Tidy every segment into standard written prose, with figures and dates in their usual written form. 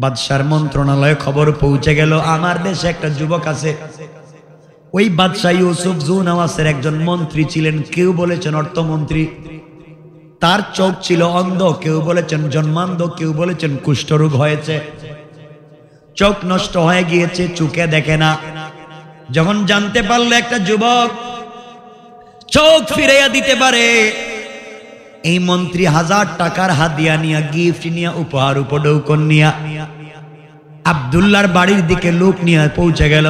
বাদশার মন্ত্রণালয়ে খবর পৌঁছে গেল আমার দেশে একটা যুবক আছে। ওই বাদশাহ ইউসুফ জুনাওয়াসের একজন মন্ত্রী ছিলেন, কেউ বলেছেন অর্থমন্ত্রী। তার চোখ ছিল অন্ধ, কেউ বলেছেন জন্মান্ধ, কেউ বলেছেন কুষ্ঠরোগ হয়েছে, চোখ নষ্ট হয়ে গিয়েছে, চোখে দেখে না। যখন জানতে পারলো একটা যুবক চোখ ফিরাইয়া দিতে পারে, এই মন্ত্রী 1000 টাকার হাদিয়া নিয়া, গিফট নিয়া, উপহার উপঢৌকন নিয়া আব্দুল্লাহর বাড়ির দিকে লোক নিয়ে পৌঁছে গেল।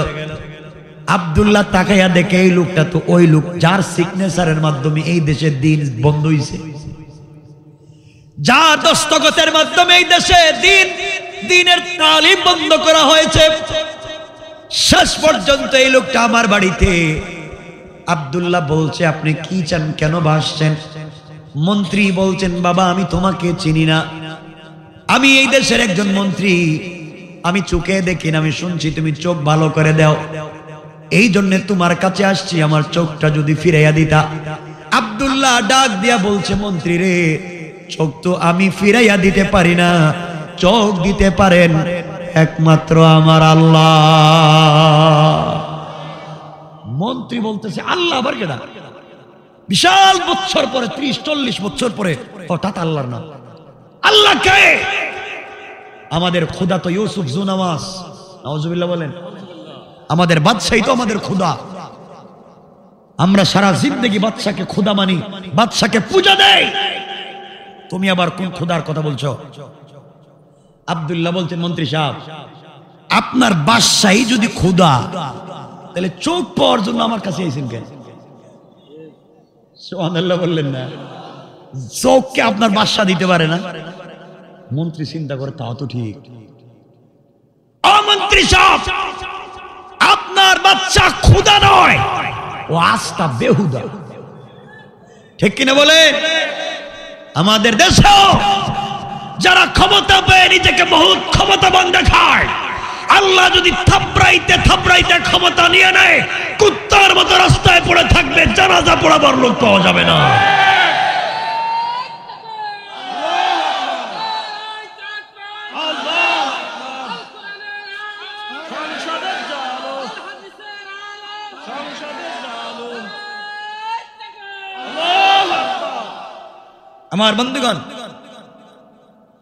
আব্দুল্লাহ তাকাইয়া দেখে এই লোকটা তো ওই লোক যার সিগনেচারের মাধ্যমে এই দেশের দিন বন্ধ হইছে, যার দস্তখতের মাধ্যমে এই দেশে দিনের তালিম বন্ধ করা হয়েছে। শেষ পর্যন্ত এই লোকটা আমার বাড়িতে। আব্দুল্লাহ বলছে, আপনি কি চান, কেন ভাসছেন? মন্ত্রী বলছেন, বাবা আমি তোমাকে চিনি না, আমি এই দেশের একজন মন্ত্রী, আমি চোখে দেখি না, আমি শুনছি তুমি চোখ ভালো করে দাও, এই জন্য তোমার কাছে আসছি, আমার চোখটা যদি ফিরাইয়া দিতা। আব্দুল্লাহ ডাক দিয়া বলছে, মন্ত্রী রে, চোখ তো আমি ফিরাইয়া দিতে পারি না, চোখ দিতে পারেন একমাত্র আমার আল্লাহ। মন্ত্রী বলতেছে, আল্লাহ আবার কেডা? বিশাল বছর পরে, 30-40 বছর পরে হঠাৎ আল্লাহর নাম। আল্লাহ কে? আমাদের খোদা তো ইউসুফ জুনাওয়াস, নাউজুবিল্লাহ বলেন। আমাদের বাদশাহী তো আমাদের খোদা। আমরা সারা জিন্দেগি বাদশাকে খোদা মানি, বাদশাকে পূজা দেই, তুমি আবার কোন খোদার কথা বলছো? আব্দুল্লাহ বলছেন, মন্ত্রী সাহেব, আপনার বাদশাহী যদি খোদা, তাহলে চোখ পাওয়ার জন্য আমার কাছে এসেছেন কেন? সুবহানাল্লাহ বললেন না? চোখকে আপনার বাদশা দিতে পারে না? মন্ত্রী চিন্তা করে, তাও তো ঠিক। ও মন্ত্রী সাহেব, আপনার বাচ্চা খোদা নয়, ও আস্থা বেহুদা, ঠিক কিনা বলে? আমাদের দেশেও যারা ক্ষমতা পেয়ে নিজেকে বহুত ক্ষমতাবান দেখায়, আল্লাহ যদি থাপড়াইতে থাপড়াইতে ক্ষমতা নিয়ে নেয়, কুত্তার মতো রাস্তায় পড়ে থাকবে, জানাজা পড়াবার লোক পাওয়া যাবে না। আমার বন্ধুগণ,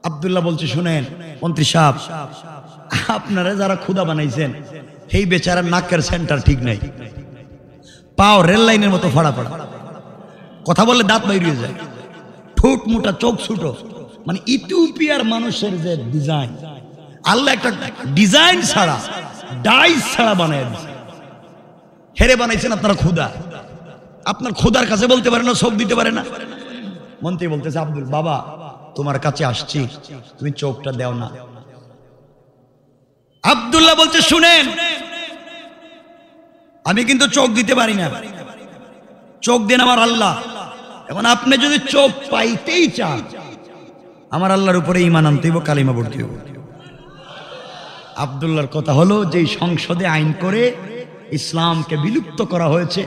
আব্দুল্লাহ বলছে, শুনেন মন্ত্রী সাহেব, আপনারা যারা খোদা বানাইছেন, এই বেচারার নাকের সেন্টার ঠিক নাই, পাও রেল লাইনের মতো ফাড়া ফাড়া, কথা বললে দাঁত বাইরে যায়, ঠোঁট মোটা, চোখ ছোট, মানে ইথিওপিয়ার মানুষের যে ডিজাইন, আল্লাহ একটা ডিজাইন ছাড়া, ডাইস ছাড়া বানাই দিয়েছে। হেরে বানাইছেন আপনারা খোদা, আপনার খোদার কাছে বলতে পারে না, চোখ দিতে পারে না। মন্ত্রী বলতেছে, আব্দুল বাবা, তোমার কাছে আসছি, তুমি চোখটা দাও না। আব্দুল্লাহ বলছে, শুনেন, আমি কিন্তু চোখ দিতে পারি না, চোখ দেন আমার আল্লাহ। এখন আপনি যদি চোখ পাইতেই চান, আমার আল্লাহর উপরে ঈমান আনতে হইব, কালিমা পড়তে হইব। আব্দুল্লাহর কথা হলো, যে সংসদে আইন করে ইসলামকে বিলুপ্ত করা হয়েছে,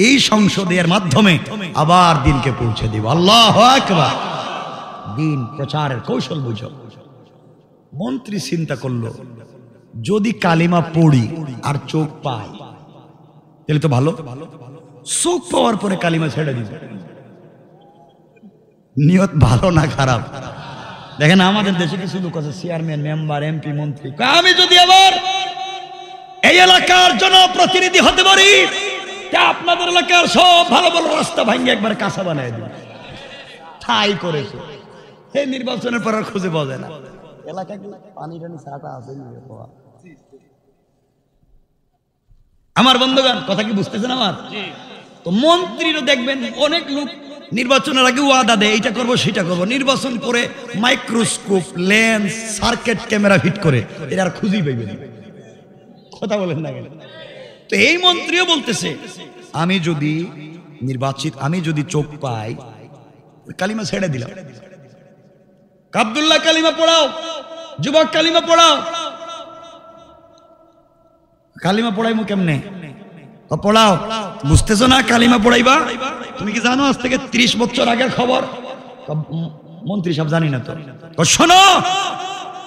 এই সংসদের মাধ্যমে আবার দিনকে পৌঁছে দিব। আল্লাহু আকবার। দিন প্রচারের কৌশল বুঝো। মন্ত্রী চিন্তা করলো, যদি কালিমা পড়ি আর চোখ পাই তাহলে তো ভালো, চোখ পাওয়ার পরে কালিমা ছেড়ে দিব। নিয়ত ভালো না খারাপ? দেখেন আমাদের দেশে কিছু লোক আছে, চেয়ারম্যান, মেম্বার, এমপি, মন্ত্রী, আমি যদি আবার এই এলাকার জনপ্রতিনিধি হতে পারি, আপনাদের এলাকার সব ভালো ভালো রাস্তা ভাঙে একবার কাঁচা বানাই দিব। ঠাই করেছে, এই নির্বাচনের পর আর খুঁজে পাওয়া যায় না। এলাকায় পানি টানি ছাটা আছে। আমার বন্ধুগণ, কথা কি বুঝতেছেন আমার? তো মন্ত্রীরও দেখবেন অনেক লোক নির্বাচনের আগে ওয়াদা দেয়, এইটা করবো সেটা করবো, নির্বাচন করে microscope, lens, circuit camera fit করে, এরা আর খুঁজেই পাইবে না। কথা বলেন না কেন? তো এই মন্ত্রীও বলতেছে, আমি যদি নির্বাচিত, আমি যদি চোখ পাই, কালিমা ছেড়ে দিলাম। আব্দুল্লাহ, কালিমা পড়াও, যুবক কালিমা পড়াও। কালিমা পড়াইমু কেমনে? পড়াও। বুঝতেছো না কালিমা পড়াইবা? তুমি কি জানো আজ থেকে 30 বছর আগের খবর? মন্ত্রী সাহেব, জানি না তো। শোনো,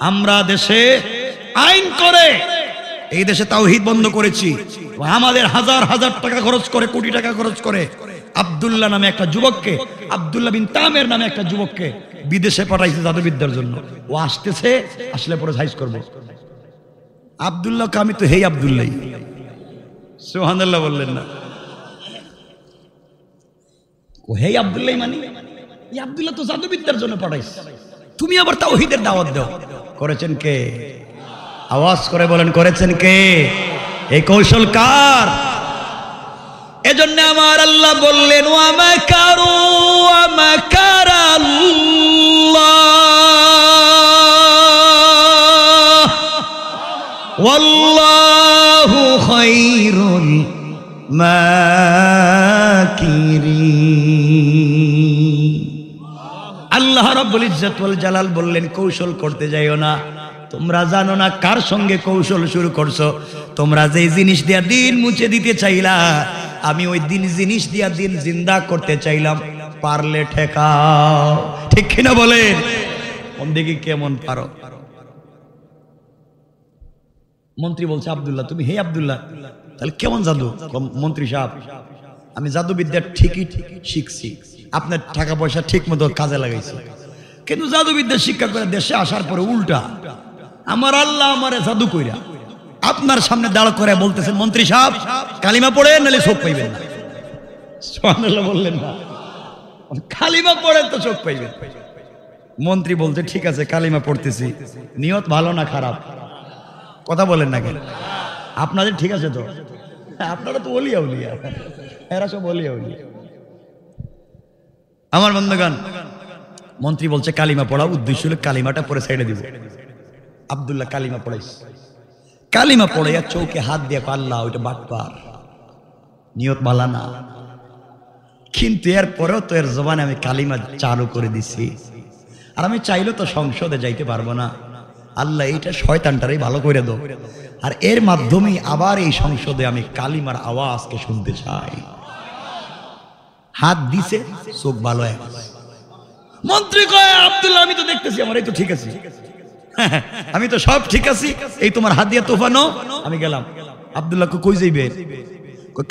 আমরা দেশে আইন করে এই দেশে তাওহীদ বন্ধ করেছি। আমাদের হাজার হাজার টাকা খরচ করে, কোটি টাকা খরচ করে আব্দুল্লাহ নামে একটা যুবককে, আব্দুল্লাহ বিন তামের নামে একটা যুবককে বিদেশে পাঠাইছে জাদুবিদ্যার জন্য। ও আসতেছে, আসলে পরে সাইজ করব। আব্দুল্লাহকে আমি তো হেই আব্দুল্লাহ, সুবহানাল্লাহ বললেন না? ও হেই আব্দুল্লাহ মানে এই আব্দুল্লাহ তো জাদুবিদ্যার জন্য পাঠাইছে, তুমি আবার তাওহীদের দাওয়াত দাও। করেছেন কে? আওয়াজ করে বলেন, করেছেন কে? এই কৌশল কার? এজন্য আমার আল্লাহ বললেন ওয়া মাকারু ওয়া মাকারাল্লাহ ওয়াল্লাহু খায়রুল মাকিরিন। আল্লাহ রাব্বুল ইজ্জত ওয়াল জালাল বললেন কৌশল করতে যাইও না, তোমরা জানো না কার সঙ্গে কৌশল শুরু করছো। তোমরা যে জিনিস দিয়া দিন মুছে দিতে চাইলা, আমি ওই দিন জিনিস দিয়া দিন জিন্দা করতে চাইলাম, পারলে ঠেকাও। ঠিক কিনা বলেন? কোন দিকে কেমন পারো? মন্ত্রী বলছে আব্দুল্লাহ তুমি হে আব্দুল্লাহ, তাহলে কেমন জাদু? মন্ত্রী সাহেব আমি জাদুবিদ্যা ঠিকই শিখছি, আপনার টাকা পয়সা ঠিক মতো কাজে লাগাইছি, কিন্তু জাদুবিদ্যা শিক্ষা করে দেশে আসার পরে উল্টা আমার আল্লাহ আমারে জাদু কইরা আপনার সামনে দাঁড় করে বলতেছেন মন্ত্রী সাহেব কালিমা পড়ে নালে চোখ পাইবেন না। সুবহানাল্লাহ বললেন না? কালিমা পড়ে তো চোখ পাইবেন। মন্ত্রী বলতে ঠিক আছে কালিমা পড়তেছি, নিয়ত ভালো না খারাপ? কথা বলেন না কেন? আপনাদের ঠিক আছে তো? আপনারা তো ওলিয়া উলিয়া, এরা সব ওলিয়া উলিয়া। আমার বন্ধুগণ, মন্ত্রী বলছে কালিমা পড়া, উদ্দেশ্য হলো কালিমাটা পরে সাইডে দিব। আব্দুল্লাহ কালিমা পড়াইছে, কালিমা পড়ে চৌকে হাত দিয়ে পাল্লা, ওইটা বাটপার, নিয়ত ভালো না। কিন্তু এর পরেও তো এর জবানে আমি কালিমা চালু করে দিছি, আর আমি চাইলে তো সংসদে যাইতে পারবো না। আল্লাহ এইটা শয়তানটারই ভালো করে দাও, আর এর মাধ্যমে আবার এই সংসদে আমি কালিমার আওয়াজকে শুনতে চাই। হাত দিছে, চোখ ভালো হয়ে গেছে। মন্ত্রী কয় আব্দুল্লাহ আমি তো দেখতেছি আমার এই তো ঠিক আছে, আমি তো সব ঠিক আছি, এই তোমার হাত দিয়ে তোফানো। আমি গেলাম। আব্দুল্লাহ কই যাইবে?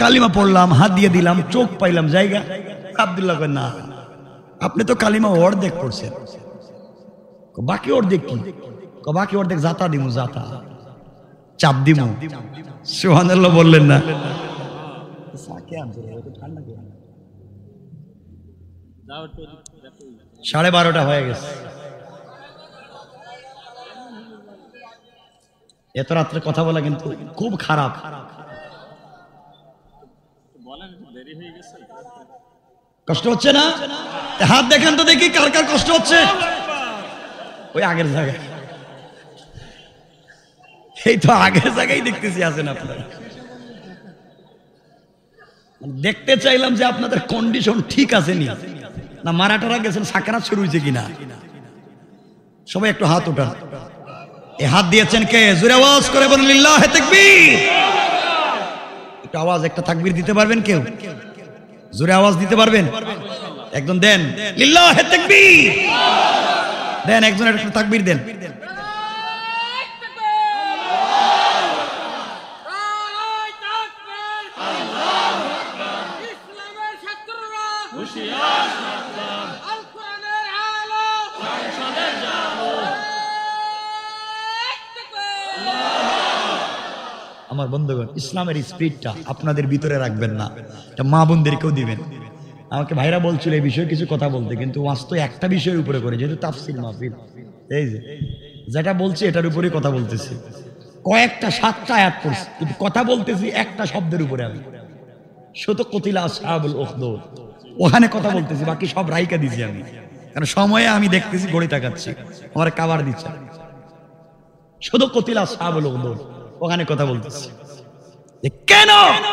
কালিমা পড়লাম, হাত দিয়ে দিলাম, চোখ পাইলাম জায়গা। আব্দুল্লাহ কয় না, আপনি তো কালিমা অর্ধেক পড়ছেন, বাকি অর্ধেক কি? বাকি অর্ধেক জাতা দিমু, জাতা চাপ দিমু। সুবহানাল্লাহ বললেন না? 12:30 হয়ে গেছে। এত রাত্রে কথা বলা কিন্তু খুব খারাপ। কষ্ট হচ্ছে না? হাত দেখেন তো দেখি কার কার কষ্ট হচ্ছে। ওই আগের জায়গায়, এই তো আগের জায়গায় দেখতেছি আছেন আপনারা। দেখতে চাইলাম যে আপনাদের কন্ডিশন ঠিক আছে নি, না মারাটারা গেছেন সাকারাত শুরু হয়েছে কিনা। সবাই একটু হাত উঠান। এই হাত দিয়েছেন কে? জোরে আওয়াজ করে বলেন লিল্লাহে তাকবীর। একটু আওয়াজ, একটা তাকবীর দিতে পারবেন কেউ? জোরে আওয়াজ দিতে পারবেন? একজন দেন লিল্লাহে তাকবীর দেন, একজন একটা তাকবীর দেন। আমার বন্ধুগণ, ইসলামের স্পিরিটটা আপনাদের ভিতরে রাখবেন না, এটা মা বোনদেরকেও দিবেন। আমাকে ভাইরা বলছিল এই বিষয়ে কিছু কথা বলতে, কিন্তু ওয়াজ তো একটা বিষয়ের উপরে করে, যেহেতু তাফসীর মাহফিল, এই যে যেটা বলছি এটার উপরেই কথা বলতেছি। কয়েকটা 7টা আয়াত পড়ছি, কিন্তু কথা বলতেছি একটা শব্দের উপরে। আমি শত কতিলা আসহাবুল উখদুদ ওখানে কথা বলতেছি, বাকি সব রাইকা দিছি আমি, কারণ সময়ে আমি দেখতেছি ঘড়ি তাকাচ্ছি, আমার কাবার দিচ্ছে। শত কতিলা আসহাবুল উখদুদ ওখানে কথা বলতেছি। কেন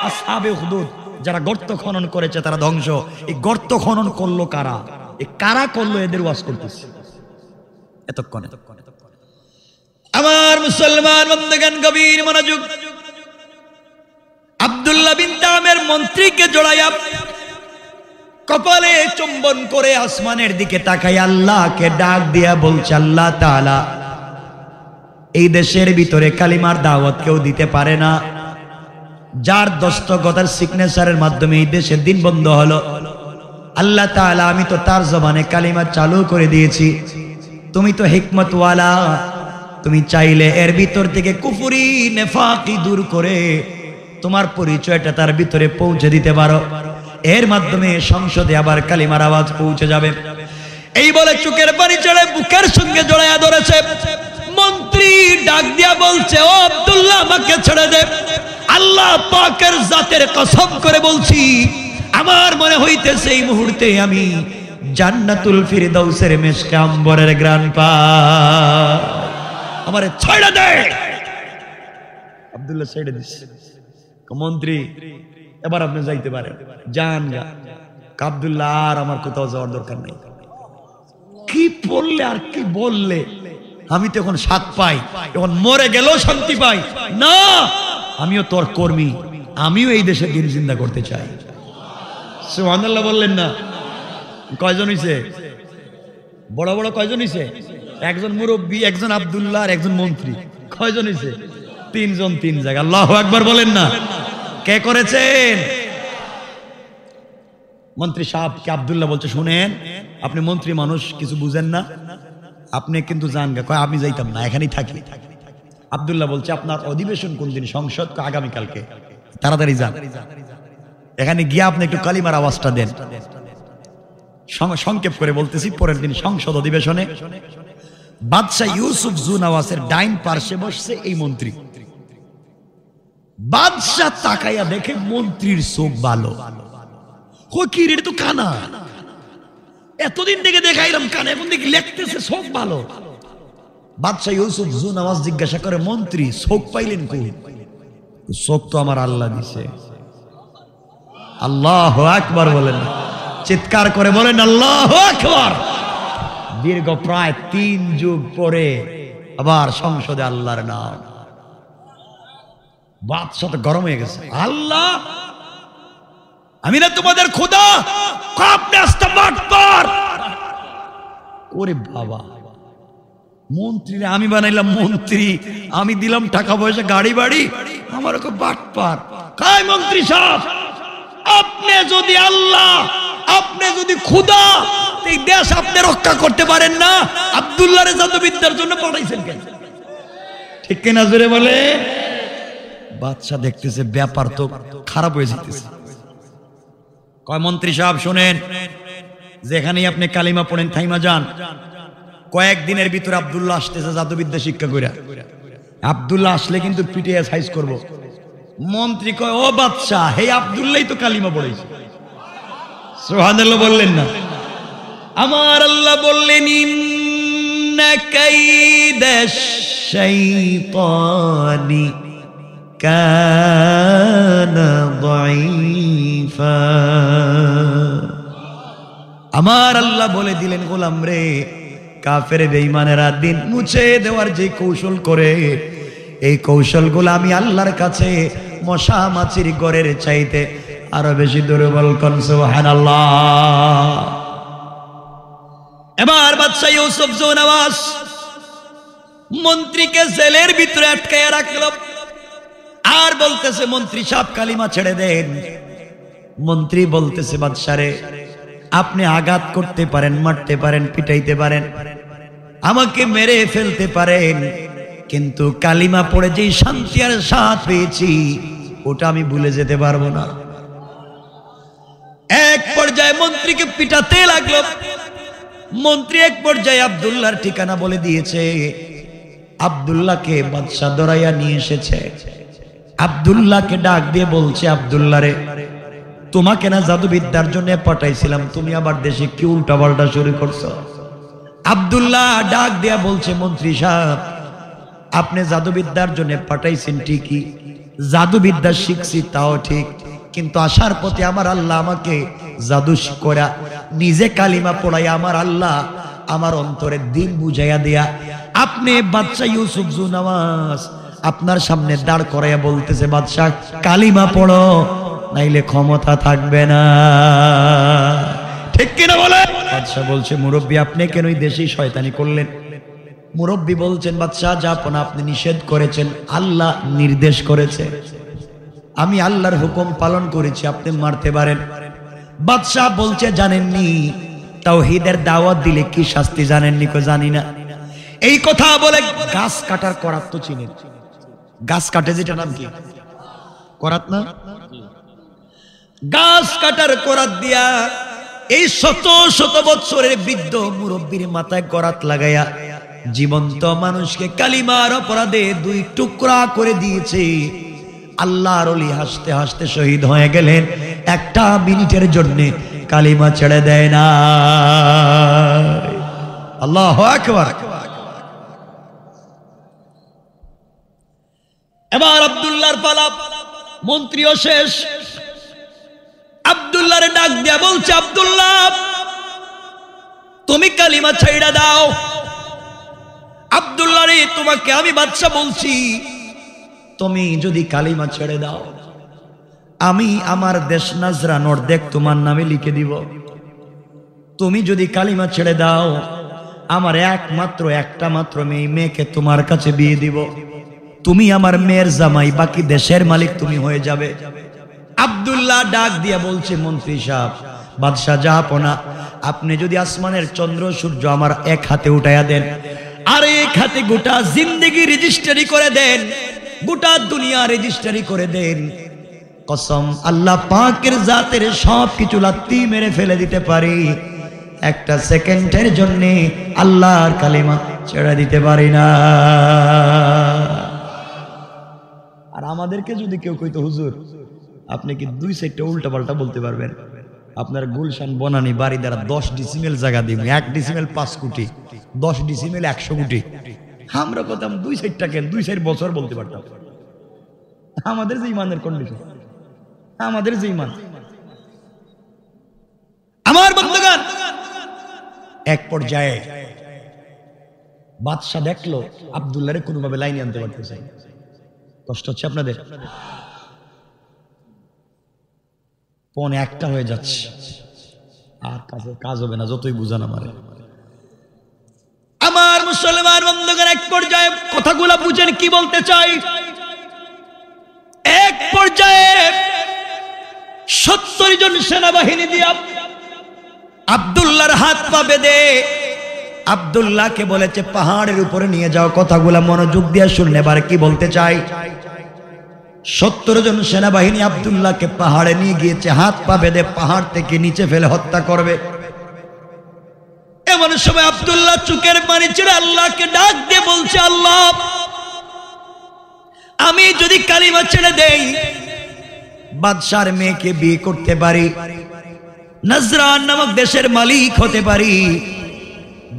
আসহাবে উখদুদ? যারা গর্ত খনন করেছে তারা ধ্বংস। এই গর্ত খনন করলো কারা? এই কারা করলো? এদের ওয়াজ করতেছি এতক্ষণে। আমার মুসলমান বন্ধুগণ, গভীর মনোযোগ। আব্দুল্লাহ বিন তামের মন্ত্রীকে জড়াইয়া কপালে চুম্বন করে আসমানের দিকে তাকাই আল্লাহকে ডাক দিয়া বলছে, আল্লাহ তাআলা এই দেশের ভিতরে কালিমার দাওয়াত কেউ দিতে পারে না, যার দস্তখতের সিগনেচারের মাধ্যমে এই দেশের দিন বন্ধ হলো। আল্লাহ তাআলা আমি তো তার জবানে কালিমা চালু করে দিয়েছি, তুমি তো হিকমতওয়ালা, তুমি চাইলে এর ভিতর থেকে কুফরি নেফাকি দূর করে তোমার পরিচয়টা তার ভিতরে পৌঁছে দিতে পারো, এর মাধ্যমে সংসদে আবার কালিমার আওয়াজ পৌঁছে যাবে। এই বলে চোখের পানি চড়ে বুকের সঙ্গে জড়াইয়া ধরেছে। মন্ত্রী ডাক দিয়া বলছে, ও আব্দুল্লাহ আমাকে ছেড়ে দে, আল্লাহ পাকের জাতের কসম করে বলছি আমার মনে হইতেছে এই মুহূর্তে আমি জান্নাতুল ফিরদাউসের মেশকে আম্বরের গ্রান পাই, আমারে ছেড়ে দে। আব্দুল্লাহ ছেড়ে দিছে। মন্ত্রী এবার আপনি যাইতে পারেন, যান গা। আব্দুল্লাহ আর আমার কোথাও যাওয়ার দরকার নেই। কি বললে আর কি বললে, আমি তো এখন স্বাদ পাই, এখন মরে গেলেও শান্তি পাই না। আমিও তোর কর্মী, আমিও এই দেশে দিন জিন্দা করতে চাই। সুবহানাল্লাহ বললেন না? কয়জন হইছে? বড় বড় কয়জন হইছে? একজন মুরব্বী, একজন আব্দুল্লাহ আর একজন মন্ত্রী। কয়জন হইছে? তিনজন, তিন জায়গা। আল্লাহু আকবার বলেন না? কে করেছেন? মন্ত্রী সাহেবকে আব্দুল্লাহ বলছে, শুনেন আপনি মন্ত্রী মানুষ, কিছু বুঝেন না, আপনি কিন্তু যান গা। কয় আমি যাইতাম না, এখানেই থাকি। আব্দুল্লাহ বলছে, আপনার অধিবেশন কোন দিন? সংসদ আগামীকালকে, তাড়াতাড়ি যান, এখানে গিয়ে আপনি একটু কালিমার আওয়াজটা দেন। সংক্ষেপ করে বলতেছি, পরের দিন সংসদ অধিবেশনে বাদশাহ ইউসুফ জুনাওয়াসের ডাইন পার্শ্বে বসছে এই মন্ত্রী। বাদশাহ তাকাইয়া দেখে মন্ত্রীর চোখ ভালো। ফকির এটা তো কানা, এতদিন থেকে দেখাইলাম কানা, এখন দেখি লেখতেছে চোখ ভালো। বাদশাহ ইউসুফ জুনাওয়াস জিজ্ঞাসা করে, মন্ত্রী চোখ পাইলেন কই? চোখ তো আমার আল্লাহ দিছে। আল্লাহু আকবার বলেন, চিৎকার করে বলেন আল্লাহু আকবার। দীর্ঘ প্রায় 3 যুগ পরে আবার সংসদে আল্লাহর নাম। বাদশা তো গরম হয়ে গেছে। আল্লাহ, আমি না তোমাদের খোদা? আপনি আস্তে বাটপার। ওরে বাবা, মন্ত্রী আমি বানাইলাম মন্ত্রী, আমি দিলাম টাকা পয়সা গাড়ি বাড়ি, আমার ওকে বাটপার। কাই মন্ত্রী সাহেব, আপনি যদি আল্লাহ, আপনি যদি খোদা, এই দেশ আপনি রক্ষা করতে পারেন না, আব্দুল্লাহর জাদুবিদ্যার জন্য পাঠাইছেন কেন? ঠিক কিনা জোরে বলে? বাদশা দেখতেছে ব্যাপার তো খারাপ হয়ে যেতেছে। কয় মন্ত্রী সাহেব শুনেন, যেখানেই আপনি কালিমা পড়েন থাইমা যান। কয়েকদিনের ভিতরে আব্দুল্লাহ আসতেছে জাদুবিদ্যা শিক্ষা কইরা। আব্দুল্লাহ আসলে কিন্তু পিটিয়ে সাইজ করব। মন্ত্রী কয়, ও বাদশা, হে আব্দুল্লাহই তো কালিমা পড়েছে। সুবহানাল্লাহ বললেন না? আমার আল্লাহ বললেন, ইন্না কাইদাশ শাইতানি কানা দাঈফা। আমার আল্লাহ বলে দিলেন, গোলাম রে, কাফের বেঈমানেরা দিন মুছে দেওয়ার যে কৌশল করে, এই কৌশলগুলো আমি আল্লাহর কাছে মশা মাছির গড়ের চাইতে আরো বেশি দুর্বল। কোন সুবহানাল্লাহ। এবার বাদশা ইউসুফ জুনাওয়াস মন্ত্রীকে জেলের ভিতরে আটকায় রাখলো আর বলতেছে, মন্ত্রী সাহেব কালিমা ছেড়ে দেন। মন্ত্রী বলতেছে, বাদশারে, আপনি আঘাত করতে পারেন, মারতে পারেন, পিটাইতে পারেন, আমাকে মেরে ফেলতে পারেন, কিন্তু কালিমা পড়ে যেই শান্তি আর স্বাদ পেয়েছি ওটা আমি ভুলে যেতে পারবো না। এক পর্যায়ে মন্ত্রীকে পিটাতে লাগলো। মন্ত্রী এক পর্যায়ে আব্দুল্লাহর ঠিকানা বলে দিয়েছে। আব্দুল্লাহকে বাদশা দরাইয়া নিয়ে এসেছে। আব্দুল্লাহকে ডাক দিয়ে বলছে, আব্দুল্লাহ রে, তোমাকে না জাদুবিদ্যার জন্য পাঠাইছিলাম, তুমি আবার দেশে কি উল্টা পাল্টা শুরু করছো? আব্দুল্লাহ ডাক দিয়া বলছে, মন্ত্রী সাহেব, আপনি জাদুবিদ্যার জন্য পাঠাইছেন ঠিকই, জাদুবিদ্যা শিখছি তাও ঠিক, কিন্তু আসার পথে আমার আল্লাহ আমাকে জাদু করা নিজে কালিমা পড়াইয়া আমার আল্লাহ আমার অন্তরে দিন বুঝাইয়া দেয়া আপনি বাদশা ইউসুফ জুনাওয়াস আপনার সামনে দাঁড় করাইয়া বলতেছে, বাদশা কালিমা পড়ো, নাইলে ক্ষমতা থাকবে না। ঠিক কিনা বলে? বাদশা বলছে, মুরব্বী, আপনি কেন এই দেশেই শয়তানি করলেন? মুরব্বী বলছেন, বাদশাহ যাপন আপনি নিষেধ করেছেন, আল্লাহ নির্দেশ করেছে, আমি আল্লাহর হুকুম পালন করেছি, আপনি মারতে পারেন। বাদশাহ বলছে, জানেননি তাওহীদের দাওয়াত দিলে কি শাস্তি জানেননি? কো জানি না। এই কথা বলে গাছ কাটার করাত তো চিনেন, গাছ কাটে যেটা নাম কি? করাত না? গাছ কাটার করাত দিয়া এই শত শত বছরের বৃদ্ধ মুরব্বীর মাথায় করাত লাগাইয়া জীবন্ত মানুষকে কালিমার অপরাধে 2 টুকরা করে দিয়েছে। আল্লাহর ওলি হাসতে হাসতে শহীদ হয়ে গেলেন, 1 মিনিটের জন্য কালিমা ছেড়ে দেয় না। আল্লাহু আকবার। এবার আব্দুল্লাহর পালা, মন্ত্রীও শেষ। আব্দুল্লাহর ডাক দিয়া বলছে, আব্দুল্লাহ তুমি কালিমা ছাইড়া দাও। আব্দুল্লাহ রে, তোমাকে আমি বাদশা বলছি, তুমি যদি কালিমা ছেড়ে দাও, আমি আমার দেশ নাজরান অর্ধেক তোমার নামে লিখে দিব। তুমি যদি কালিমা ছেড়ে দাও, আমার একটা মাত্র মেয়েকে তোমার কাছে বিয়ে দিব, তুমি আমার মেয়ের জামাই, বাকি দেশের মালিক তুমি হয়ে যাবে। আব্দুল্লাহ ডাক দিয়া বলছে, মন্ত্রী সাহেব, বাদশাহ জাহাপনা, আপনি যদি আসমানের চন্দ্র সূর্য আমার 1 হাতে উঠাইয়া দেন, আর 1 হাতে গোটা জিন্দেগি রেজিস্ট্রি করে দেন, গোটা দুনিয়া রেজিস্ট্রি করে দেন, কসম আল্লাহ পাকের জাতের সব কিছু লাত্তি মেরে ফেলে দিতে পারি, 1 সেকেন্ডের জন্য আল্লাহর কালিমা ছেড়ে দিতে পারি না। আর আমাদেরকে যদি কেউ কইতো, হুজুর আপনি কি 2 সাইডটা উল্টা পাল্টা বলতে পারবেন? আপনার গুলশান বনানী বাড়ি দ্বারা 10 ডিসিমেল জায়গা দিব, 1 ডিসিমেল 5 কোটি, 10 ডিসিমেল 100 কোটি। আমরা বলতাম 2 সাইডটা কেন, 2 সাইড বছর বলতে পারতাম। আমাদের যে ইমানের কন্ডিশন, আমাদের যে ইমান। আমার বন্ধুগণ, এক পর্যায়ে বাদশা দেখলো আব্দুল্লাহরে কোনোভাবে লাইনে আনতে পারতেছে। কষ্ট হচ্ছে আপনাদের? 1:45 হয়ে যাচ্ছে, আর কাজ হবে না, যতই বুঝান আমারে। আমার মুসলমান বন্ধুগণ, এক পর্যায়ে কথাগুলো বুঝেন কি বলতে চাই। এক পর্যায়ে 70 জন সেনাবাহিনী দিয়া আব্দুল্লাহর হাত পা বেঁধে আব্দুল্লাহকে বলেছে, পাহাড়ের উপরে নিয়ে যাও। কথাগুলো মনোযোগ দিয়ে শুনলে এবার কি বলতে চাই। 70 জন সেনাবাহিনী আব্দুল্লাহকে পাহাড়ে নিয়ে গিয়েছে, হাত পা বেঁধে পাহাড় থেকে নিচে ফেলে হত্যা করবে। এমন সময় আব্দুল্লাহ চোখের পানি ছেড়ে আল্লাহকে ডাক দিয়ে বলছে, আল্লাহ আমি যদি কালিমা ছেড়ে দেই, বাদশার মেয়েকে বিয়ে করতে পারি, নাজরান নামক দেশের মালিক হতে পারি,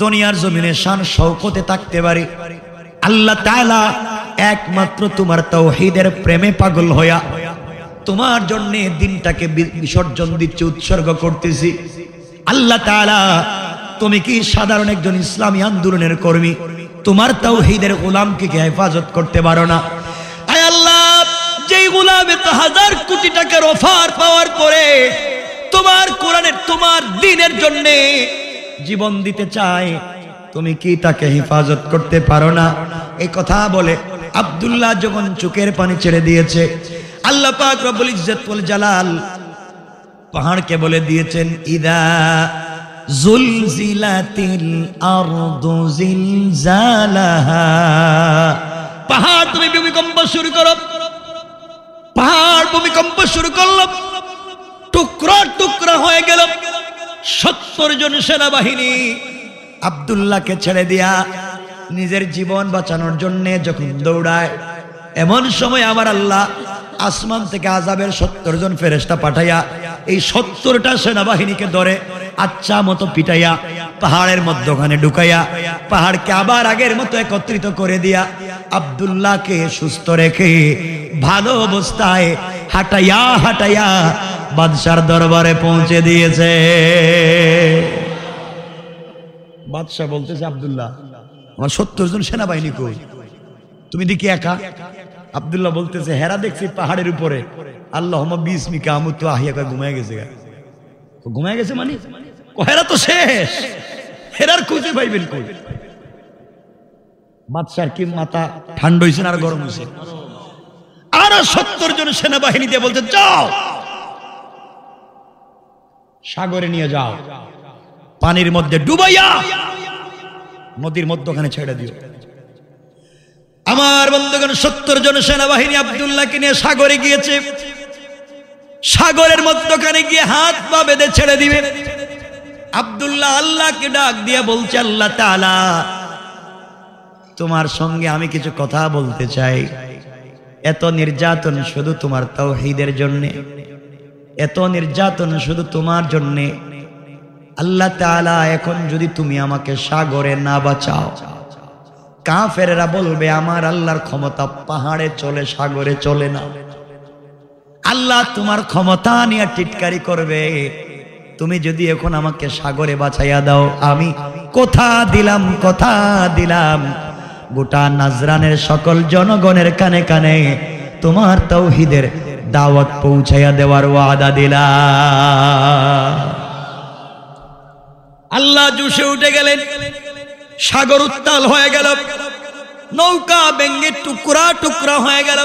দুনিয়ার জমিনে শান শৌকতে থাকতে পারি, আল্লাহ তাআলা একমাত্র তোমার তাওহীদের প্রেমে পাগল হইয়া তোমার জন্য দিনটাকে বিসর্জন দিচ্ছি, উৎসর্গ করতেছি। আল্লাহ তাআলা, তুমি কি সাধারণ একজন ইসলামী আন্দোলনের কর্মী? তোমার তাওহীদের গোলামকে কি হেফাজত করতে পারো না? আয় আল্লাহ, যেই গোলাম এত 1000 কোটি টাকার অফার পাওয়ার পরে তোমার কোরআনের, তোমার দ্বীনের জন্য জীবন দিতে চায়, তুমি কি তাকে হেফাজত করতে পারো না? এই কথা বলে আব্দুল্লাহ যখন চোখের পানি ছেড়ে দিয়েছে, আল্লাহ পাক রব্বুল ইজ্জত ওয়াল জালাল পাহাড়কে বলে দিয়েছেন, ইদা জুলজিলাতিল আরদু জিলজালাহা, পাহাড় তুমি ভূমিকম্প শুরু করো। পাহাড় ভূমিকম্প শুরু করলো, টুকরা টুকরা হয়ে গেল। 70 জন সেনাবাহিনী আব্দুল্লাহকে ছেড়ে দিয়া নিজের জীবন বাঁচানোর জন্য যখন দৌড়ায়, এমন সময় আমার আল্লাহ আসমান থেকে আযাবের 70 জন ফেরেশতা পাঠাইয়া এই 70টা সেনাবাহিনীকে ধরে আচ্ছা মতো পিটাইয়া পাহাড়ের মধ্যখানে ঢুকাইয়া পাহাড়কে আবার আগের মতো একত্রিত করে দিয়া আব্দুল্লাহকে সুস্থ রেখে ভালো অবস্থায় হাঁটাইয়া হাঁটাইয়া বাদশার দরবারে পৌঁছে দিয়েছে। বাদশা বলতেছে, আব্দুল্লাহ আমার 70 জন সেনাবাহিনী কই, তুমি দেখি একা? আব্দুল্লাহ বলতেছে, হেরা দেখছি পাহাড়ের উপরে, আল্লাহুম্মা বিসমিকা আমুতু আহিয়া, ঘুমায় গেছে। ঘুমায় গেছে মানে হেরা তো শেষ, হেরার খুঁজে পাইবেন কই? বাদশার কি মাথা ঠান্ডা হয়েছে আর গরম হয়েছে? আরো 70 জন সেনাবাহিনী দিয়ে বলছে যাও সাগরে নিয়ে যাও, পানির মধ্যে ডুবাইয়া নদীর মধ্যখানে ছেড়ে দিও। আমার বন্ধুগণ 70 জন সেনাবাহিনী আব্দুল্লাহকে নিয়ে সাগরে গিয়েছে। সাগরের মধ্যখানে গিয়ে হাত পা বেঁধে ছেড়ে দিবে। আব্দুল্লাহ আল্লাহকে ডাক দিয়ে বলছে, আল্লাহ তাআলা তোমার সঙ্গে আমি কিছু কথা বলতে চাই। এত নির্যাতন শুধু তোমার তাওহীদের জন্যে, এত নির্যাতন শুধু তোমার জন্যে। আল্লাহ তাআলা এখন যদি তুমি আমাকে সাগরে না বাঁচাও, কাফেররা বলবে আমার আল্লাহর ক্ষমতা পাহাড়ে চলে সাগরে চলে না। আল্লাহ তোমার ক্ষমতা নিয়ে টিটকারি করবে। তুমি যদি এখন আমাকে সাগরে বাঁচাইয়া দাও, আমি কথা দিলাম গোটা নাজরানের সকল জনগণের কানে কানে তোমার তাওহীদের দাওয়াত পৌঁছাইয়া দেওয়ার ওয়াদা দিলাম। আল্লাহ জোশে উঠে গেলেন, সাগর উত্তাল হয়ে গেল, নৌকা ভেঙে টুকরা টুকরা হয়ে গেল।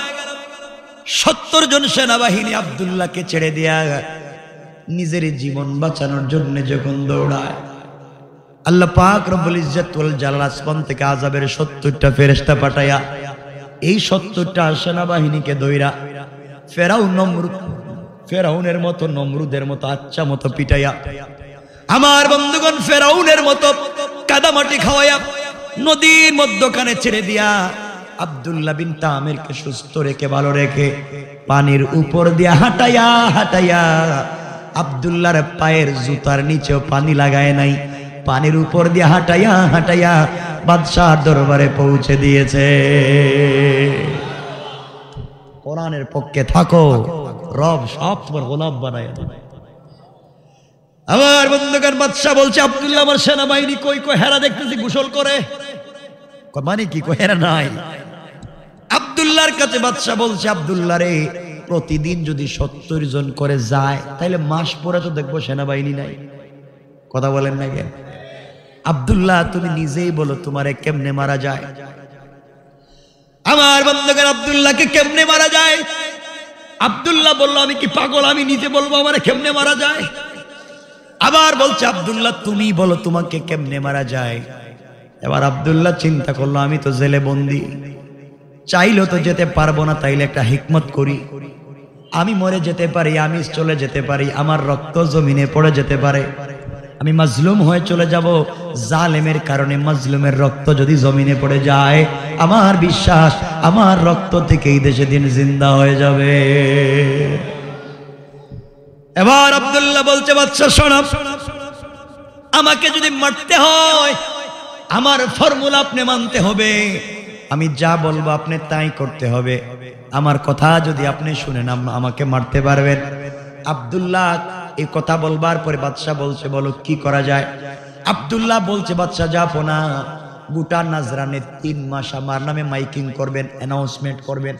70 জন সেনাবাহিনী আব্দুল্লাহকে ছেড়ে দিয়া নিজের জীবন বাঁচানোর জন্য যখন দৌড়ায়, আল্লাহ পাক রব্বুল ইজ্জত ওয়াল জালাল আসমান থেকে আযাবের 70টা ফেরেশতা পাঠায়া এই 70টা সেনাবাহিনীকে দইরা ফেরাউনের মতো নমরুদের মতো আচ্ছা মতো পিটাইয়া, আমার বন্ধুগণ ফেরাউনের মতো কাদামাটি খাওয়াইয়া নদীর মধ্যখানে ছেড়ে দিয়া আব্দুল্লাহ বিন তামিরকে সুস্থ রেখে ভালো রেখে পানির উপর দিয়া হাঁটাইয়া আব্দুল্লাহর পায়ের জুতার নিচেও পানি লাগায় নাই, পানির উপর দিয়ে হাঁটাইয়া বাদশার দরবারে পৌঁছে দিয়েছে। কোরআনের পক্ষে থাকো, রব সব তোমার গোলাম বানায় দেবে। আমার বন্ধুগণ বাদশা বলছে, আব্দুল্লাহ আমার সেনাবাহিনী কই কই? হেরা দেখতেছি গোসল করে। মানে কি কই? হেরা নাই। আব্দুল্লাহর কাছে বাদশা বলছে, আব্দুল্লাহ রে প্রতিদিন যদি 70 জন করে যায় তাহলে মাস পরে তো দেখবো সেনাবাহিনী নাই। কথা বলেন না কেন? আব্দুল্লাহ তুমি নিজেই বলো তোমারে কেমনে মারা যায়? আমার বন্ধুগণ আব্দুল্লাহকে কেমনে মারা যায়? আব্দুল্লাহ বলল, আমি কি পাগল? আমি নিজে বলবো আমারে কেমনে মারা যায়? আবার বলছে, আব্দুল্লাহ তুমি বলো তোমাকে কেমনে মারা যায়? এবার আব্দুল্লাহ চিন্তা করলো, আমি তো জেলে বন্দী, চাইলেও তো যেতে পারবো না, তাইলে একটা হিকমত করি। আমি মরে যেতে পারি, আমি চলে যেতে পারি, আমার রক্ত জমিনে পড়ে যেতে পারে, আমি মাজলুম হয়ে চলে যাব। জালেমের কারণে মাজলুমের রক্ত যদি জমিনে পড়ে যায়, আমার বিশ্বাস আমার রক্ত থেকে এই দেশে দিন জিন্দা হয়ে যাবে। এবার আব্দুল্লাহ বলছে, বাদশা শোনো, আমাকে যদি মারতে হয় আমার ফর্মুলা আপনি মানতে হবে, আমি যা বলবো আপনি তাই করতে হবে। আমার কথা যদি আপনি শুনেন আমাকে মারতে পারবেন। আব্দুল্লাহ এই কথা বলবার পরে বাদশা বলছে, বলো কি করা যায়? আব্দুল্লাহ বলছে, বাদশা যাবো না, গোটা নাজরানে 3 মাস আমার নামে মাইকিং করবেন, অ্যানাউন্সমেন্ট করবেন।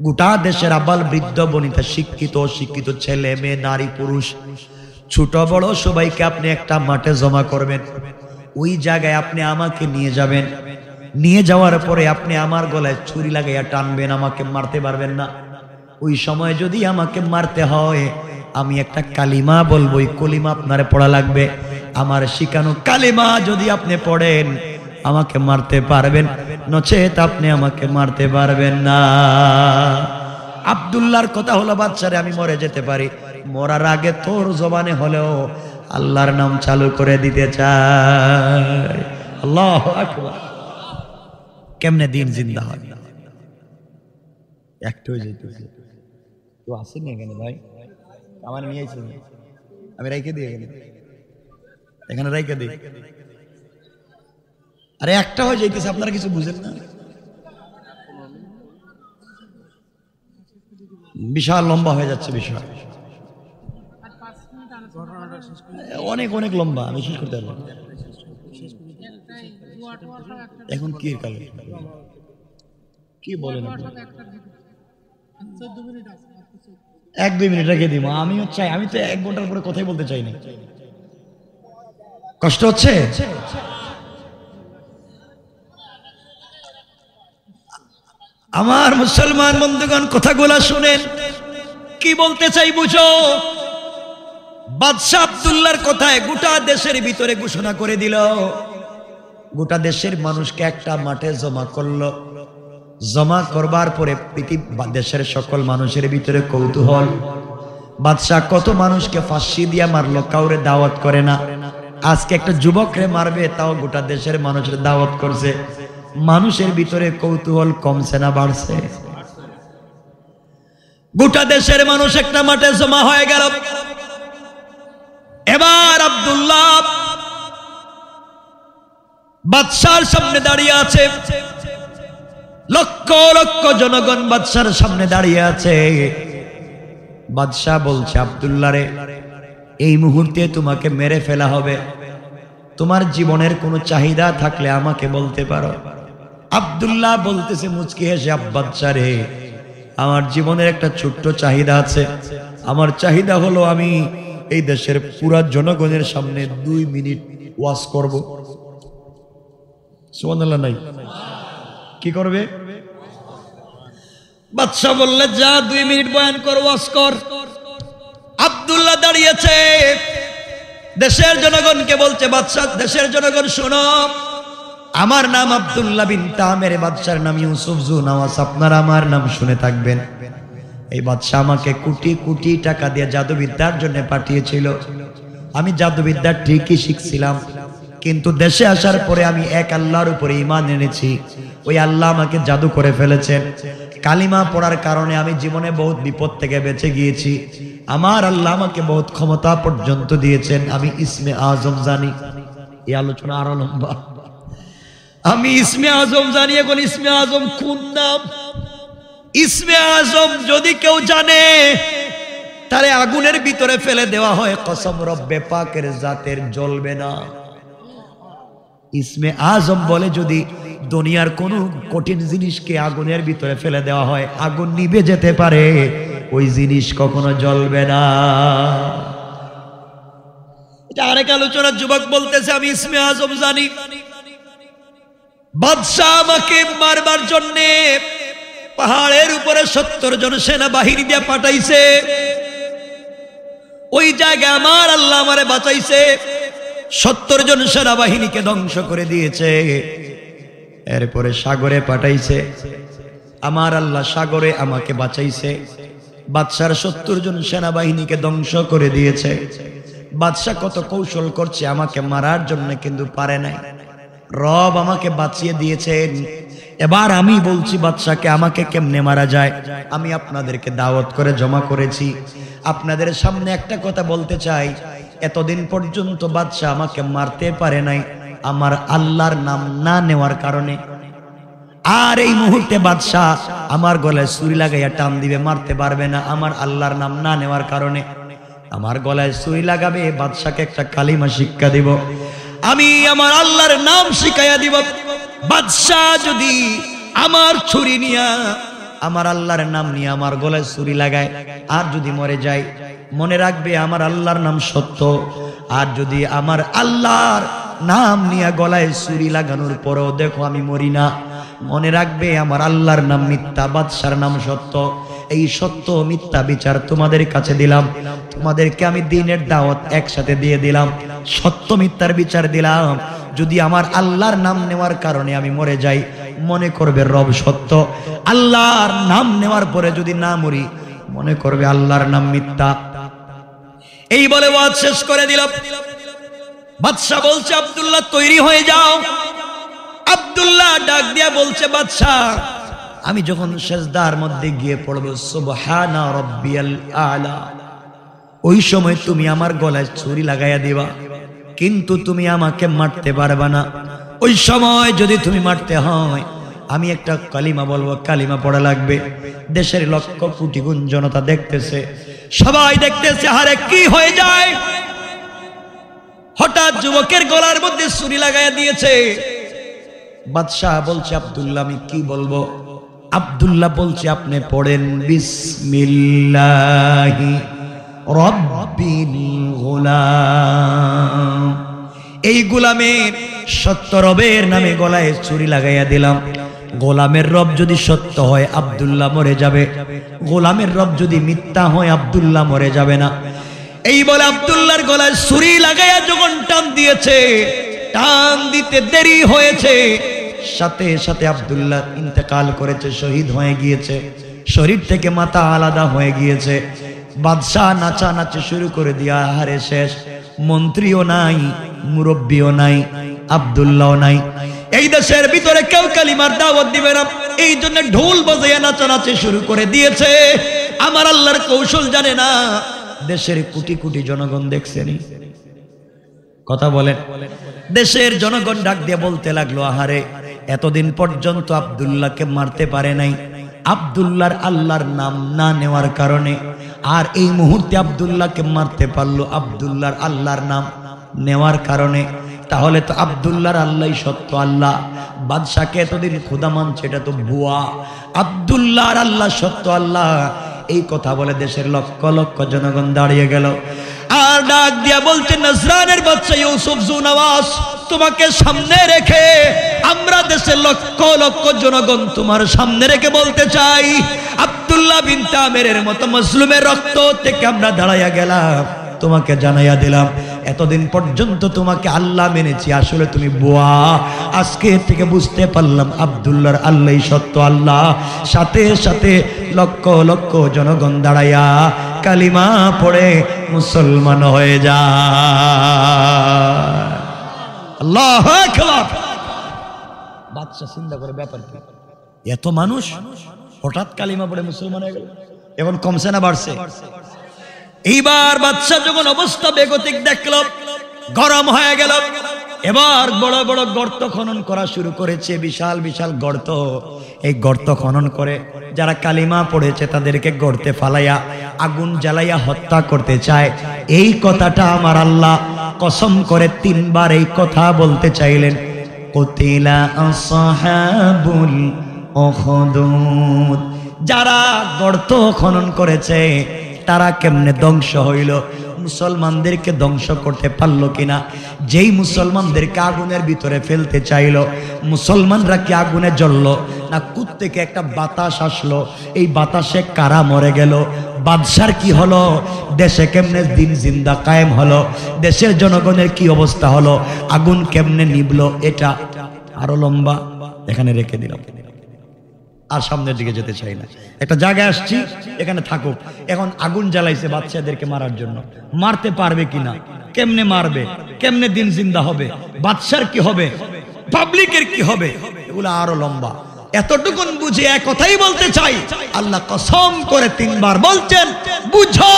গোটা দেশের আবাল বৃদ্ধ বনিতা, শিক্ষিত অশিক্ষিত, ছেলে মেয়ে, নারী পুরুষ, ছোট বড় সবাইকে আপনি একটা মাঠে জমা করবেন। ওই জায়গায় আপনি আমাকে নিয়ে যাবেন। নিয়ে যাওয়ার পরে আপনি আমার গলায় ছুরি লাগাইয়া টানবেন, আমাকে মারতে পারবেন না। ওই সময় যদি আমাকে মারতে হয় আমি একটা কালিমা বলবো, ওই কলিমা আপনার পড়া লাগবে। আমার শিখানো কালিমা যদি আপনি পড়েন আমাকে মারতে পারবেন, নচেত আপনি আমাকে মারতে পারবেন না। আব্দুল্লাহর কথা হলো, বাচ্চারে আমি মরে যেতে পারি, মরার আগে তোর জবানে হলেও আল্লাহর নাম চালু করে দিতে চাই। আল্লাহু আকবার। কেমনে দিন জিন্দা হয়? একটু হয়ে যেতেছে। তো আসেনি এখানে ভাই, আমার নিয়ে আইছি, আমি রাইখে দিই এখানে রাইখে দিই। আরে একটা হয়ে যাইতেছে, আপনারা কিছু বুঝেন না? বিশাল লম্বা হয়ে যাচ্ছে বিষয়, অনেক অনেক লম্বা, আমি শেষ করতে পারলাম। এখন কি কালে কি বলেন? 1-2 মিনিট রেখে দিব। আমিও চাই, আমি তো 1 ঘন্টার পরে কথাই বলতে চাই না। কষ্ট হচ্ছে? আমার মুসলমান বন্ধুগণ, কথাগুলা শুনেন, কি বলতে চাই বুঝো। বাদশাহ আব্দুল্লাহর কথায় গোটা দেশের ভিতরে ঘোষণা করে দিল, গোটা দেশের মানুষকে একটা মাঠে জমা করলো। জমা করবার পরে দেশের সকল মানুষের ভিতরে কৌতূহল, বাদশাহ কত মানুষকে ফাঁসি দিয়া মারলো, কাউরে দাওয়াত করে না। আজকে একটা যুবকরে মারবে, তাও গোটা দেশের মানুষের দাওয়াত করছে। মানুষের ভিতরে কৌতূহল কমছে না বাড়ছে? গোটা দেশের মানুষ একটা মাঠে জমা হয়ে গেল। এবার আব্দুল্লাহ বাদশার সামনে দাঁড়িয়ে আছে, লক্ষ লক্ষ জনগণ বাদশার সামনে দাঁড়িয়ে আছে। বাদশাহ বলছে, আব্দুল্লাহ রে, এই মুহূর্তে তোমাকে মেরে ফেলা হবে, তোমার জীবনের কোনো চাহিদা থাকলে আমাকে বলতে পারো। আব্দুল্লাহ বলতেছে মুচকি হেসে, বাদশাহ রে, আমার জীবনের একটা ছোট্ট চাহিদা আছে। আমার চাহিদা হলো আমি এই দেশের পুরা জনগণের সামনে 2 মিনিট ওয়াজ করব। সুবহানাল্লাহ নাই? কি করবে? বাদশাহ বললে, যা 2 মিনিট বয়ান কর, ওয়াজ কর। আব্দুল্লাহ দাঁড়িয়েছে, দেশের জনগণকে বলছে, বাদশাহ, দেশের জনগণ শোনো, আমার নাম আব্দুল্লাহ বিন তামের, বাদশার নাম ইউসুফ জু নওয়াজ, আপনারা আমার নাম শুনে থাকবেন। এই বাদশাহ আমাকে কোটি কোটি টাকা দিয়ে জাদুবিদ্যার জন্য পাঠিয়েছিল। আমি জাদুবিদ্যা ঠিকই শিখছিলাম, কিন্তু দেশে আসার পরে আমি এক আল্লাহর উপরে ঈমান এনেছি। ওই আল্লাহ আমাকে জাদু করে ফেলেছেন। কালিমা পড়ার কারণে আমি জীবনে বহুত বিপদ থেকে বেঁচে গিয়েছি। আমার আল্লাহ আমাকে বহুত ক্ষমতা পর্যন্ত দিয়েছেন। আমি ইসমে আজম জানি। এই আলোচনা আরো লম্বা। আমি ইসমে আজম জানি। এখন ইসমে আজম কোন নাম? ইসমে আজম যদি কেউ জানে, তাহলে আগুনের ভিতরে ফেলে দেওয়া হয়, কসম রব্বে পাকের জাতের জ্বলবে না। ইসমে আজম বলে যদি দুনিয়ার কোন কঠিন জিনিসকে আগুনের ভিতরে ফেলে দেওয়া হয়, আগুন নিভে যেতে পারে, ওই জিনিস কখনো জ্বলবে না। এটা আরেক আলোচনা। যুবক বলতেছে, আমি ইসমে আজম জানি। বাদশাহ আমাকে মারবার জন্য পাহাড়ের উপরে 70 জন সেনাবাহিনী দিয়ে পাঠাইছে। ওই জায়গায় আমার আল্লাহ আমারে বাঁচাইছে। 70 জন সেনাবাহিনীকে ধ্বংস করে দিয়েছে। এরপরে সাগরে পাঠাইছে, আমার আল্লাহ সাগরে আমাকে বাঁচাইছে। বাদশার 70 জন সেনাবাহিনীকে ধ্বংস করে দিয়েছে। বাদশাহ কত কৌশল করছে আমাকে মারার জন্য, কিন্তু পারে নাই। রব আমাকে বাঁচিয়ে দিয়েছেন। এবার আমি বলছি বাদশাকে, আমাকে কেমনে মারা যায়? আমি আপনাদেরকে দাওয়াত করে জমা করেছি। আপনাদের সামনে একটা কথা বলতে চাই, এতদিন পর্যন্ত বাদশাহ আমাকে মারতে পারে নাই আমার আল্লাহর নাম না নেওয়ার কারণে। আর এই মুহূর্তে বাদশাহ আমার গলায় ছুরি লাগাইয়া টান দিবে, মারতে পারবে না আমার আল্লাহর নাম না নেওয়ার কারণে। আমার গলায় ছুরি লাগাবে, বাদশাকে একটা কালিমা শিক্ষা দিব, আমি আমার আল্লাহর নাম শিখাইয়া দিব। বাদশাহ যদি আমার ছুরি নিয়া, আমার আল্লাহর নাম নিয়ে আমার গলায় ছুরি লাগায়, আর যদি মরে যায়, মনে রাখবে আমার আল্লাহর নাম সত্য। আর যদি আমার আল্লাহর নাম নিয়ে গলায় ছুরি লাগানোর পরেও দেখো আমি মরি না, মনে রাখবে আমার আল্লাহর নাম মিথ্যা, বাদশার নাম সত্য। এই সত্য মিথ্যা বিচার তোমাদের কাছে দিলাম। তোমাদেরকে আমি দ্বীনের দাওয়াত একসাথে দিয়ে দিলাম, সত্য মিথ্যার বিচার দিলাম। যদি আমার আল্লাহর নাম নেওয়ার কারণে আমি মরে যাই, মনে করবে রব সত্য। আল্লাহর নাম নেওয়ার পরে যদি না মরি, মনে করবে আল্লাহর নাম মিথ্যা। এই বলে ওয়াজ শেষ করে দিল। বাদশা বলছে, আব্দুল্লাহ তৈরি হয়ে যাও। আব্দুল্লাহ ডাক দিয়া বলছে, বাদশা আমি যখন সেজদার মধ্যে গিয়ে পড়ব সুবহানা রাব্বিয়াল আলা, ওই সময় তুমি আমার গলায় ছুরি লাগাইয়া দিবা, কিন্তু তুমি আমাকে মারতে পারবা না। ওই সময় যদি তুমি মারতে হয়, আমি একটা কালিমা বলবো, কালিমা পড়া লাগবে। দেশের লক্ষ কোটি গুণ জনতা দেখতেছে, সবাই দেখতেছে, হারে কি হয়ে যায়। হঠাৎ যুবকের গলার মধ্যে ছুরি লাগাইয়া দিয়েছে। বাদশাহ বলছে, আব্দুল্লাহ আমি কি বলবো? আব্দুল্লাহ বলছে, আপনি পড়েন বিসমিল্লাহি রাব্বিল গোলাম। এই গোলামের সত্য রবের নামে গলায় ছুরি লাগাইয়া দিলাম। গোলামের রব যদি সত্য হয় আব্দুল্লাহ মরে যাবে, গোলামের রব যদি মিথ্যা হয় আব্দুল্লাহ মরে যাবে না। এই বলে আব্দুল্লাহর গলায় ছুরি লাগাইয়া যখন টান দিয়েছে, টান দিতে দেরি হয়েছে, সাথে সাথে আব্দুল্লাহ ইন্তেকাল করেছে, শহীদ হয়ে গিয়েছে, শরীর থেকে মাথা আলাদা হয়ে গিয়েছে। বাদশাহ নাচানাচি শুরু করে দিয়া হারে শেষ, মন্ত্রীও নাই, মুরব্বীও নাই, আব্দুল্লাহও নাই। এই দেশের ভিতরে কেউ কালিমার দাওয়াত দিবে না, এই জন্য ঢোল বাজাইয়া নাচানাচি শুরু করে দিয়েছে। আমার আল্লাহর কৌশল জানে না। দেশের কোটি কোটি জনগণ দেখছেনি, কথা বলেন, দেশের জনগণ ডাক দিয়ে বলতে লাগলো, আহারে এতদিন পর্যন্ত আব্দুল্লাহকে মারতে পারে নাই, আব্দুল্লাহর আল্লাহর নাম না নেওয়ার কারণে, আর এই মুহূর্তে আব্দুল্লাহকে মারতে পারলো আব্দুল্লাহর আল্লাহর নাম নেওয়ার কারণে। তাহলে তো আব্দুল্লাহর আল্লাহ সত্য আল্লাহ, বাদশাকে এতদিন খোদা মানছে, এটা তো ভুয়া। আব্দুল্লাহর আল্লাহ সত্য আল্লাহ, এই কথা বলে দেশের লক্ষ লক্ষ জনগণ দাঁড়িয়ে গেল। আর ডাক দিয়া বলছে, নজরানের বাদশা ইউসুফ জুনওয়াজ, তোমাকে সামনে রেখে আমরা দেশের লক্ষ লক্ষ জনগণ তোমার সামনে রেখে বলতে চাই, আব্দুল্লাহ বিন তামেরের মতো মজলুমের রক্ত থেকে আমরা দাঁড়াইয়া গেলাম, তোমাকে জানাইয়া দিলাম এতদিন পর্যন্ত তোমাকে আল্লাহ মেনেছি, আসলে তুমি বুয়া। আজকে থেকে বুঝতে পারলাম আব্দুল্লাহর আল্লাহই সত্য আল্লাহ। সাথে সাথে লক্ষ লক্ষ জনগণ দাঁড়াইয়া কালিমা পড়ে মুসলমান হয়ে যায়। আল্লাহু আকবার। বাদশা চিন্তা করে, ব্যাপার কি, এত মানুষ হঠাৎ কালিমা পড়ে মুসলমান হয়ে গেল, এখন কমছে না বাড়ছে? এইবার বাদশা যখন অবস্থা বেগতিক দেখলো, গরম হয়ে গেল, এবার বড় বড় গর্ত খনন করা শুরু করেছে, বিশাল বিশাল গর্ত। এই গর্ত খনন করে যারা কালিমা পড়েছে তাদেরকে গর্তে ফালাইয়া আগুন জ্বালাইয়া হত্যা করতে চায়। এই কথাটা আমার আল্লাহ কসম করে 3 বার এই কথা বলতে চাইলেন, কুতিলা আসহাবুল উখদুদ। যারা গর্ত খনন করেছে তারা কেমনে ধ্বংস হইল, মুসলমানদেরকে ধ্বংস করতে পারলো কিনা? যেই মুসলমানদেরকে আগুনের ভিতরে ফেলতে চাইল, মুসলমানরা কি আগুনে জ্বললো না কুত্তেকে একটা বাতাস আসলো, এই বাতাসে কারা মরে গেল? বাদশার কি হলো? দেশে কেমনে দিন জিন্দা কায়েম হলো? দেশের জনগণের কি অবস্থা হলো? আগুন কেমনে নিবলো? এটা আরো লম্বা, এখানে রেখে দিলাম, আর সামনের দিকে যেতে চাই না। একটা জায়গায় আসছি, এখানে থাকুক। এখন আগুন জ্বালাইছে বাদশাদেরকে মারার জন্য, মারতে পারবে কিনা, কেমনে মারবে, কেমনে দিন জিন্দা হবে, বাদশার কি হবে, পাবলিকের কি হবে, এগুলো আরো লম্বা। এতটুকুন বুঝে এক কথাই বলতে চাই, আল্লাহ কসম করে 3 বার বলছেন, বুঝো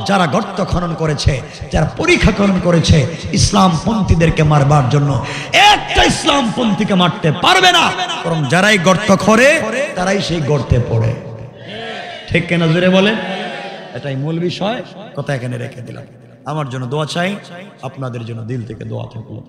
যারা গর্ত খনন করেছে, যারা পরীক্ষা খনন করেছে ইসলাম পন্থীদেরকে মারবার জন্য, একটা ইসলাম পন্থীকে মারতে পারবে না, বরং যারাই গর্ত খোঁড়ে তারাই সেই গর্তে পড়ে। ঠিক কেনা জোরে বলেন? এটাই মূল বিষয়। কথা এখানে রেখে দিলাম। আমার জন্য দোয়া চাই, আপনাদের জন্য দিল থেকে দোয়া থাকলো।